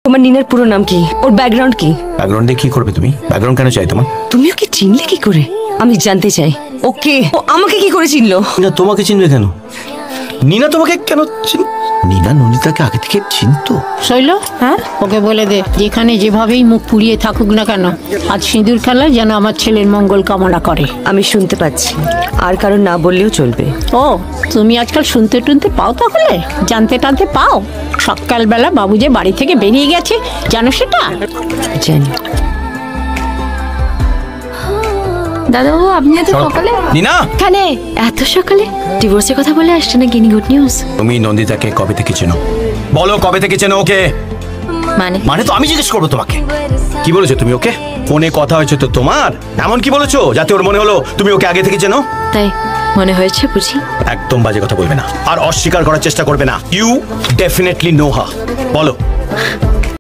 তোমার নিনার পুরো নাম কি, ওর ব্যাকগ্রাউন্ড কি? ব্যাকগ্রাউন্ড দিয়ে কি করবে তুমি? ব্যাকগ্রাউন্ড কেন চাই তোমার? তুমি ওকে চিনলে কি করে? আমি জানতে চাই ওকে, ও আমাকে কি করে চিনলো? না তোমাকে চিনবে কেন? নিনা তোমাকে কেন নিনা নন্দিতাকে আগে থেকে চিনতো? শৈল, হ্যাঁ ওকে বলে দে যেখানে যেভাবেই মুখ পুড়িয়ে থাকুক না কেন, আজ সিঁদুর খেলায় যেন আমার ছেলের মঙ্গল কামনা করে। আমি শুনতে পাচ্ছি, আর কারণ না বললেও চলবে। ও তুমি আজকাল শুনতে টুনতে পাও, তাহলে জানতে টানতে পাও? সকালবেলা বাবু যে বাড়ি থেকে বেরিয়ে গেছে জানো সেটা? জানি। দাদাবাবু আপনি এত সকালে? নিনা, এখানে এত সকালে ডিভোর্সের কথা বলে আসছে না? গিনি গুড নিউজ। তুমি নন্দিতাকে কবে থেকে চেনো? বলো কবে থেকে চেনো ওকে? মানে তো আমি জিজ্ঞেস করবো তোমাকে। কি বলেছো তুমি ওকে? ফোনে কথা হয়েছে তো তোমার? এমন কি বলেছো যাতে ওর মনে হলো তুমি ওকে আগে থেকে চেনো? তাই মনে হয়েছে বুঝি? একদম বাজে কথা বলবে না, আর অস্বীকার করার চেষ্টা করবে না। You definitely know her. বলো।